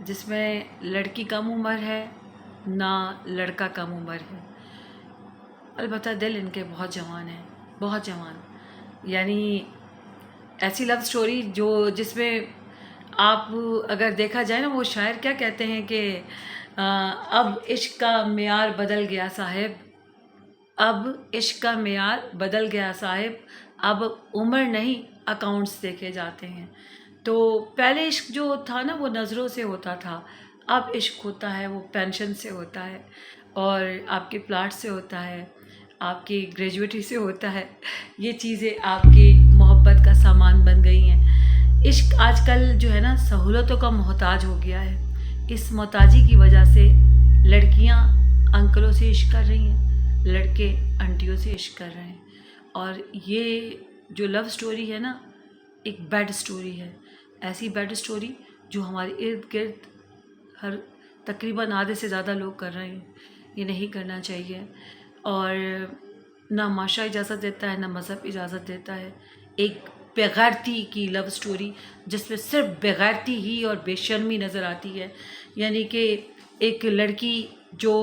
جس میں لڑکی کم عمر ہے نہ لڑکا کم عمر ہے. البتہ دل ان کے بہت جوان ہیں، بہت جوان. یعنی ایسی لو سٹوری جس میں آپ اگر دیکھا جائے نا، وہ شاعر کیا کہتے ہیں کہ اب عشق کا معیار بدل گیا صاحب، اب عشق کا معیار بدل گیا صاحب، اب عمر نہیں اکاؤنٹس دیکھے جاتے ہیں. تو پہلے عشق جو تھا نا وہ نظروں سے ہوتا تھا، اب عشق ہوتا ہے وہ پینشن سے ہوتا ہے، اور آپ کے پلاٹ سے ہوتا ہے، آپ کی گریجویٹی سے ہوتا ہے. یہ چیزیں آپ کی محبت کا سامان بن گئی ہیں. عشق آج کل جو ہے نا سہولتوں کا محتاج ہو گیا ہے. اس محتاجی کی وجہ سے لڑکیاں انکلوں سے عشق کر رہی ہیں، لڑکے انٹیوں سے عشق کر رہے ہیں. اور یہ جو لو سٹوری ہے نا، ایک بیڈ سٹوری ہے. ایسی بیڈ سٹوری جو ہمارے ارد گرد ہر تقریباً آدھے سے زیادہ لوگ کر رہے ہیں. یہ نہیں کرنا چاہیے، اور نہ معاشرہ اجازت دیتا ہے، نہ مذہب اجازت دیتا ہے. ایک بےغیرتی کی لو سٹوری جس میں صرف بےغیرتی ہی اور بے شرمی نظر آتی ہے. یعنی کہ ایک لڑکی جو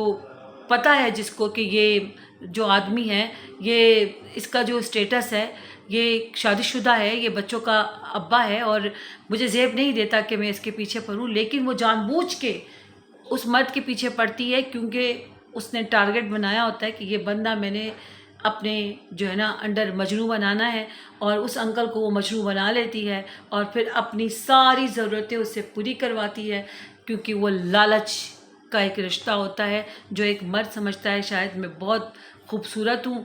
پتہ ہے جس کو کہ یہ جو آدمی ہے، یہ اس کا جو اسٹیٹس ہے، یہ شادی شدہ ہے، یہ بچوں کا ابا ہے، اور مجھے زیب نہیں دیتا کہ میں اس کے پیچھے پڑوں. لیکن وہ جان بوجھ کے اس مرد کے پیچھے پڑتی ہے، کیونکہ اس نے ٹارگٹ بنایا ہوتا ہے کہ یہ بندہ میں نے اپنے جو ہے نا انڈر مجنوں بنانا ہے. اور اس انکل کو وہ مجنوں بنا لیتی ہے، اور پھر اپنی ساری ضرورتیں اس سے پوری کرواتی ہے، کیونکہ وہ لالچ کا ایک رشتہ ہوتا ہے جو ایک مرد سمجھتا ہے شاید میں بہت خوبصورت ہوں.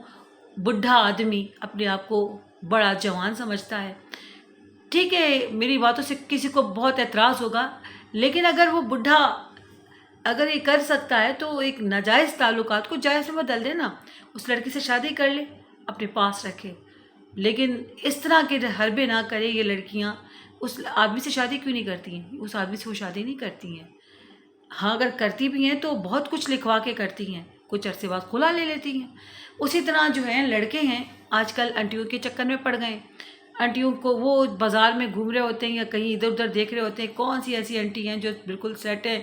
بڈھا آدمی اپنے آپ کو بڑا جوان سمجھتا ہے. ٹھیک ہے، میری باتوں سے کسی کو بہت اعتراض ہوگا، لیکن اگر وہ بڈھا اگر یہ کر سکتا ہے تو ایک ناجائز تعلقات کو جائز میں بدل دے نا. اس لڑکی سے شادی کر لے، اپنے پاس رکھے، لیکن اس طرح کے حربے نہ کرے. یہ لڑکیاں اس آدمی سے شادی کیوں نہیں کرتی ہیں؟ اس آدمی سے وہ شادی نہیں کرتی ہیں. ہاں، اگر کرتی بھی ہیں تو بہت کچھ لکھوا کے کرتی ہیں، کچھ عرصے بعد خلا لے لیتی ہیں. اسی طرح جو ہیں لڑکے ہیں آج کل انٹیوں کے چکر میں پڑ گئے. انٹیوں کو وہ بازار میں گھوم رہے ہوتے ہیں یا کہیں ادھر ادھر دیکھ رہے ہوتے ہیں کون سی ایسی انٹی ہیں جو بالکل سیٹ ہیں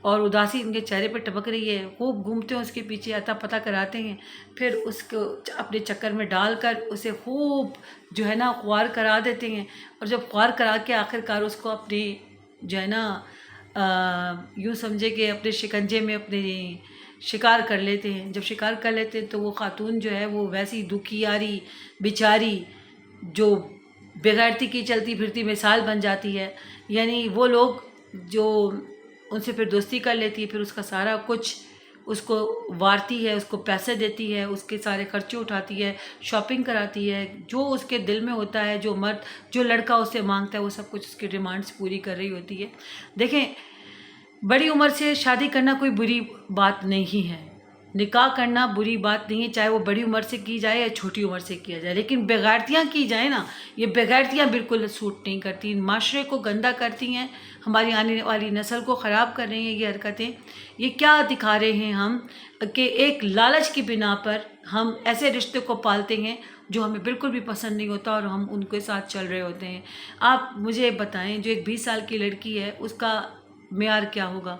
اور اداسی ان کے چہرے پہ ٹپک رہی ہے. خوب گھومتے ہیں اس کے پیچھے، عطا پتہ کراتے ہیں، پھر اس کو اپنے چکر میں ڈال کر اسے خوب جو ہے نا خوار کرا دیتے ہیں. اور جب خوار کرا کے آخر کار اس کو اپنے جو ہے نا یوں سمجھے کہ اپنے شکنجے میں اپنے شکار کر لیتے ہیں. جب شکار کر لیتے ہیں تو وہ خاتون جو ہے وہ ویسی دکھیاری بیچاری جو بےغیرتی کی چلتی پھرتی مثال بن جاتی ہے. یعنی وہ لوگ جو ان سے پھر دوستی کر لیتی ہے، پھر اس کا سارا کچھ اس کو وارتی ہے، اس کو پیسے دیتی ہے، اس کے سارے خرچے اٹھاتی ہے، شاپنگ کراتی ہے. جو اس کے دل میں ہوتا ہے، جو مرد جو لڑکا اس سے مانگتا ہے، وہ سب کچھ اس کی ڈیمانڈس پوری کر رہی ہوتی ہے. دیکھیں، بڑی عمر سے شادی کرنا کوئی بری بات نہیں ہے، نکاح کرنا بری بات نہیں ہے، چاہے وہ بڑی عمر سے کی جائے یا چھوٹی عمر سے کیا جائے. لیکن بےغیرتیاں کی جائیں نا، یہ بےغیرتیاں بالکل سوٹ نہیں کرتی، معاشرے کو گندہ کرتی ہیں، ہماری آنے والی نسل کو خراب کر رہی ہیں یہ حرکتیں. یہ کیا دکھا رہے ہیں ہم کہ ایک لالچ کی بنا پر ہم ایسے رشتے کو پالتے ہیں جو ہمیں بالکل بھی پسند نہیں ہوتا، اور ہم ان کے ساتھ چل رہے ہوتے ہیں. آپ مجھے بتائیں، جو ایک 20 سال کی لڑکی ہے اس کا معیار کیا ہوگا،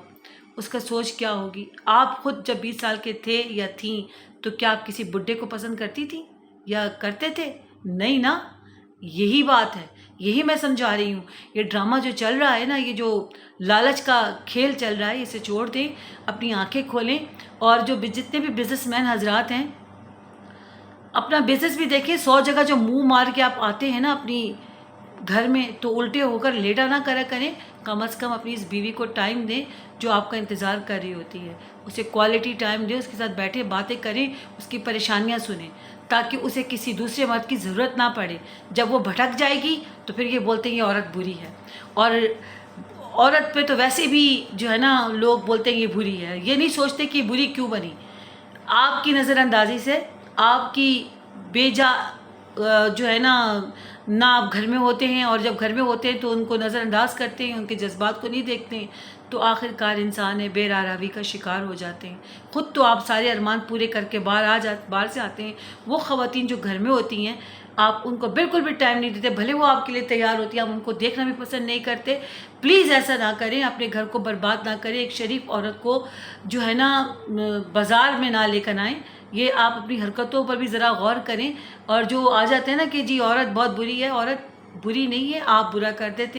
اس کا سوچ کیا ہوگی؟ آپ خود جب 20 سال کے تھے یا تھیں تو کیا آپ کسی بڈھے کو پسند کرتی تھیں یا کرتے تھے؟ نہیں نا. یہی بات ہے، یہی میں سمجھا رہی ہوں. یہ ڈرامہ جو چل رہا ہے نا، یہ جو لالچ کا کھیل چل رہا ہے، اسے چھوڑ دیں، اپنی آنکھیں کھولیں. اور جو جتنے بھی بزنس مین حضرات ہیں اپنا بزنس بھی دیکھیں. 100 جگہ جو منہ مار کے آپ آتے ہیں نا اپنی گھر میں، تو الٹے ہو کر لیٹا نہ کرا کریں. کم از کم اپنی اس بیوی کو ٹائم دیں جو آپ کا انتظار کر رہی ہوتی ہے. اسے کوالٹی ٹائم دیں، اس کے ساتھ بیٹھے باتیں کریں، اس کی پریشانیاں سنیں، تاکہ اسے کسی دوسرے مرد کی ضرورت نہ پڑے. جب وہ بھٹک جائے گی تو پھر یہ بولتے ہیں یہ عورت بری ہے. اور عورت پہ تو ویسے بھی جو ہے نا لوگ بولتے ہیں یہ بری ہے، یہ نہیں سوچتے کہ یہ بری کیوں بنی. آپ کی نظر اندازی سے، آپ کی بے جا جو ہے نا نہ آپ گھر میں ہوتے ہیں، اور جب گھر میں ہوتے ہیں تو ان کو نظر انداز کرتے ہیں، ان کے جذبات کو نہیں دیکھتے ہیں، تو آخر کار انسان ہے بے راہی کا شکار ہو جاتے ہیں۔ خود تو آپ سارے ارمان پورے کر کے باہر سے آتے ہیں، وہ خواتین جو گھر میں ہوتی ہیں آپ ان کو بالکل بھی ٹائم نہیں دیتے، بھلے وہ آپ کے لیے تیار ہوتی ہیں، آپ ان کو دیکھنا بھی پسند نہیں کرتے۔ پلیز ایسا نہ کریں، اپنے گھر کو برباد نہ کریں، ایک شریف عورت کو جو ہے نا بازار میں نہ لے کر آئیں۔ یہ آپ اپنی حرکتوں پر بھی ذرا غور کریں، اور جو آ جاتے ہیں نا کہ جی عورت بہت بری ہے، عورت بری نہیں ہے، آپ برا کر دیتے